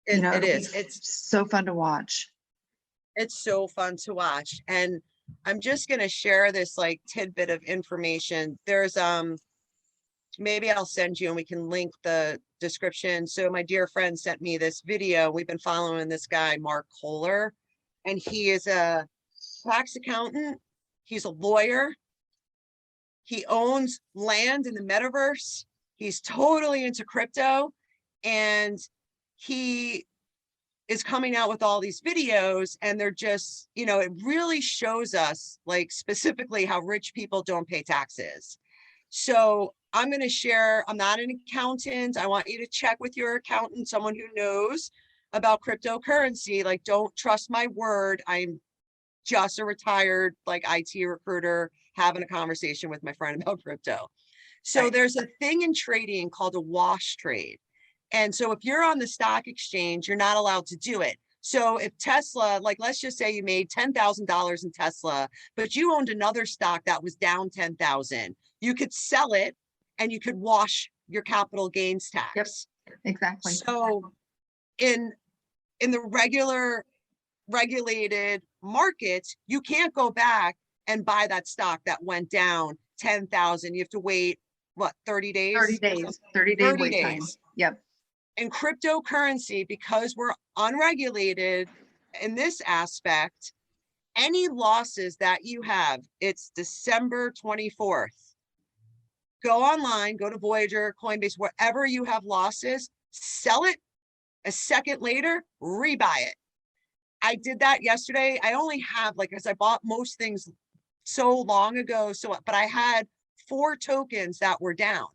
You know, It is. It's so fun to watch. It's so fun to watch. And I'm just going to share this like tidbit of information. There's maybe I'll send you and we can link the description. So my dear friend sent me this video. We've been following this guy, Mark Kohler, and he is a tax accountant. He's a lawyer. He owns land in the metaverse. He's totally into crypto, and he is coming out with all these videos, and they're just, you know, it really shows us like specifically how rich people don't pay taxes. So I'm going to share, I'm not an accountant. I want you to check with your accountant, someone who knows about cryptocurrency. Like, don't trust my word. I'm just a retired like IT recruiter having a conversation with my friend about crypto. So there's a thing in trading called a wash trade. And so if you're on the stock exchange, you're not allowed to do it. So if Tesla, like, let's just say you made $10,000 in Tesla, but you owned another stock that was down 10,000, you could sell it and you could wash your capital gains tax. Yep, exactly. So in the regulated markets, you can't go back and buy that stock that went down 10,000. You have to wait, what, 30 days? 30 days, 30-day wait time. Yep. In cryptocurrency, because we're unregulated in this aspect, any losses that you have, it's December 24th. Go online, go to Voyager, Coinbase, wherever you have losses, sell it. A second later, rebuy it. I did that yesterday. I only have, like, as I bought most things so long ago, but I had 4 tokens that were down.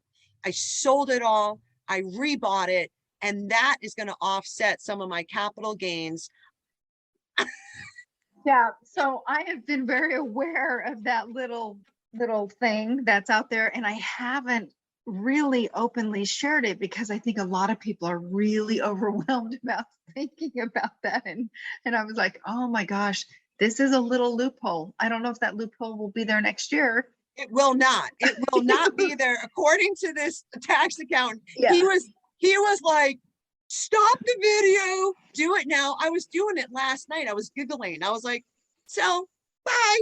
I sold it all. I rebought it. And that is going to offset some of my capital gains. Yeah, so I have been very aware of that little thing that's out there, and I haven't really openly shared it because I think a lot of people are really overwhelmed about thinking about that. And I was like, oh my gosh, this is a little loophole. I don't know if that loophole will be there next year. It will not. It will not be there. According to this tax accountant, yeah. He was like, stop the video, do it now. I was doing it last night. I was giggling. I was like, sell, buy,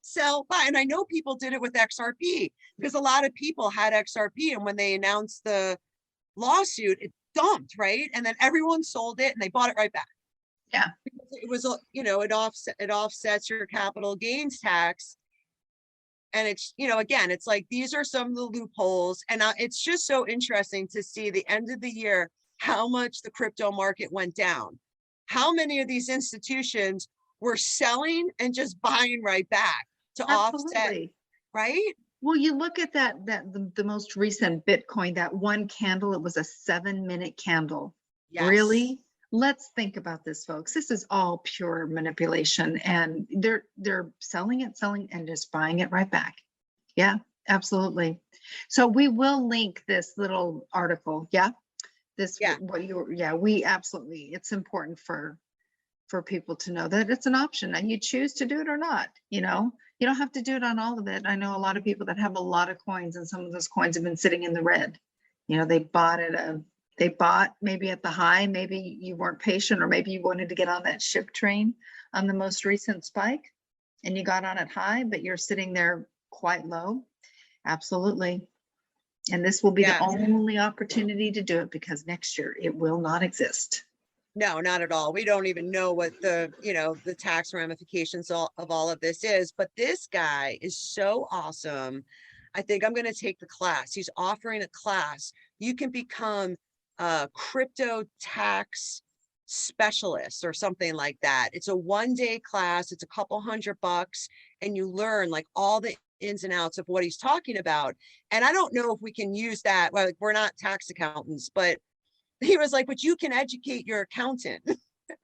sell, buy. And I know people did it with XRP because a lot of people had XRP. And when they announced the lawsuit, it dumped, right? And then everyone sold it and they bought it right back. Yeah. Because it was, you know, it offsets your capital gains tax. And it's, you know, again, it's like, these are some of the loopholes. And it's just so interesting to see the end of the year, how much the crypto market went down. How many of these institutions were selling and just buying right back to offset, right? Well, you look at the most recent Bitcoin, that one candle, it was a 7-minute candle. Yes. Really? Let's think about this, folks. This is all pure manipulation, and they're selling and just buying it right back. Yeah, absolutely. So we will link this little article. Yeah. We absolutely, it's important for people to know that it's an option and you choose to do it or not. You know, you don't have to do it on all of it. I know a lot of people that have a lot of coins, and some of those coins have been sitting in the red. You know, they bought maybe at the high, maybe you weren't patient, or maybe you wanted to get on that ship train on the most recent spike and you got on it high, but you're sitting there quite low. Absolutely. And this will be the only opportunity to do it, because next year it will not exist. No, not at all. We don't even know what the, the tax ramifications of all of this is, but this guy is so awesome. I think I'm going to take the class. He's offering a class. You can become a crypto tax specialist or something like that. It's a 1-day class. It's a couple $100 and you learn like all the ins and outs of what he's talking about. And I don't know if we can use that. Well, we're not tax accountants, but he was like, but you can educate your accountant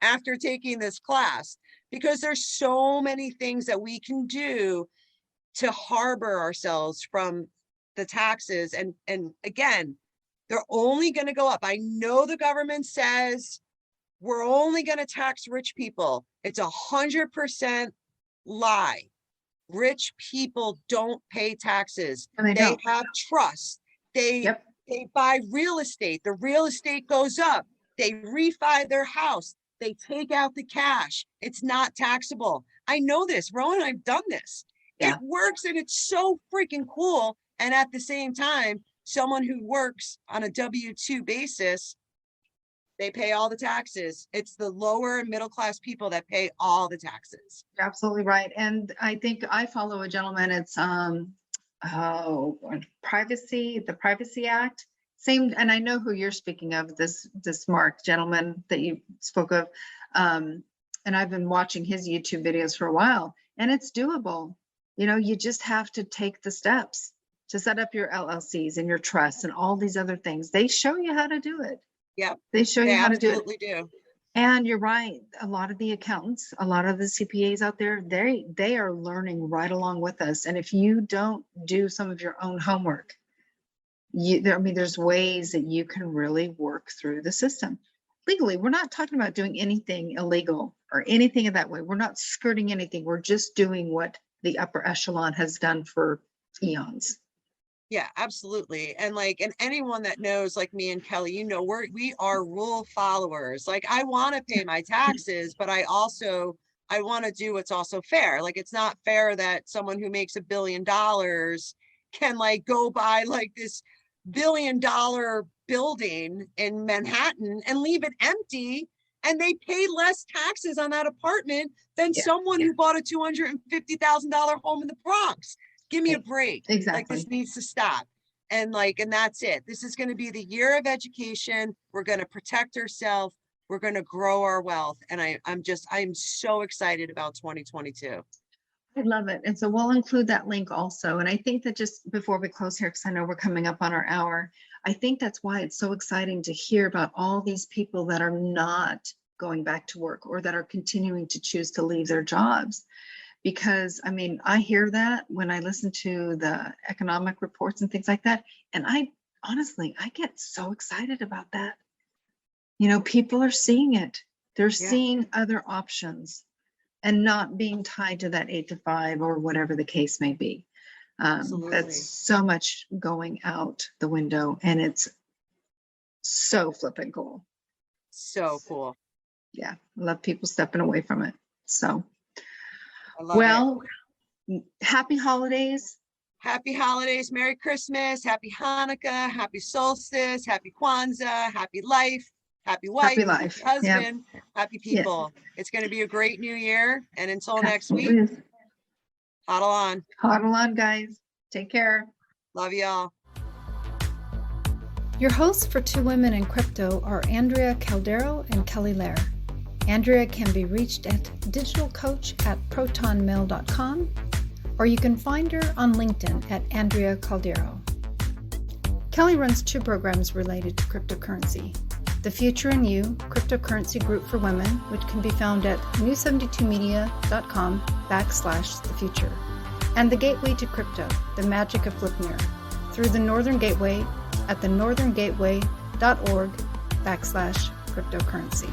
after taking this class, because there's so many things that we can do to harbor ourselves from the taxes. And again, they're only going to go up. I know the government says we're only going to tax rich people. It's 100% lie. Rich people don't pay taxes. They have trust. They buy real estate. The real estate goes up. They refi their house. They take out the cash. It's not taxable. I know this. Rowan and I've done this. It works and it's so freaking cool. And at the same time, someone who works on a W-2 basis, they pay all the taxes. It's the lower and middle class people that pay all the taxes. You're absolutely right. And I think I follow a gentleman. It's the Privacy Act. Same, and I know who you're speaking of, this Mark gentleman that you spoke of. And I've been watching his YouTube videos for a while, and it's doable. You just have to take the steps to set up your LLCs and your trusts and all these other things. They show you how to do it. Yeah, they show you how to do it. Absolutely do. And you're right. A lot of the accountants, a lot of the CPAs out there, they are learning right along with us. And if you don't do some of your own homework, there's ways that you can really work through the system legally. We're not talking about doing anything illegal or anything of that way. We're not skirting anything. We're just doing what the upper echelon has done for eons. Yeah, absolutely. And anyone that knows, like me and Kelly, we are rule followers. Like, I want to pay my taxes, but I want to do what's also fair. Like, it's not fair that someone who makes $1 billion can go buy this $1 billion building in Manhattan and leave it empty, and they pay less taxes on that apartment than someone who bought a $250,000 home in the Bronx. Give me a break. Exactly. This needs to stop. And that's it. This is going to be the year of education. We're going to protect ourselves. We're going to grow our wealth. And I'm so excited about 2022. I love it. And so we'll include that link also. And I think that just before we close here, because I know we're coming up on our hour, I think that's why it's so exciting to hear about all these people that are not going back to work or that are continuing to choose to leave their jobs. Because I hear that when I listen to the economic reports and things like that. And I get so excited about that. People are seeing it. They're seeing other options and not being tied to that 8 to 5 or whatever the case may be. That's so much going out the window, and it's so flipping cool. So cool. Yeah. I love people stepping away from it. So. Happy holidays. Happy holidays. Merry Christmas. Happy Hanukkah. Happy solstice. Happy Kwanzaa. Happy life. Happy wife. Happy life. Happy husband. Yep. Happy people. Yeah. It's going to be a great new year. And until next week, hodl on. Hodl on, guys. Take care. Love y'all. Your hosts for Two Women in Crypto are Andrea Caldero and Kelly Lair. Andrea can be reached at digitalcoach@protonmail.com, or you can find her on LinkedIn at Andrea Caldero. Kelly runs 2 programs related to cryptocurrency: The Future in You Cryptocurrency Group for Women, which can be found at new72media.com/thefuture, and The Gateway to Crypto, The Magic of Flipmir, through the Northern Gateway at thenortherngateway.org/cryptocurrency.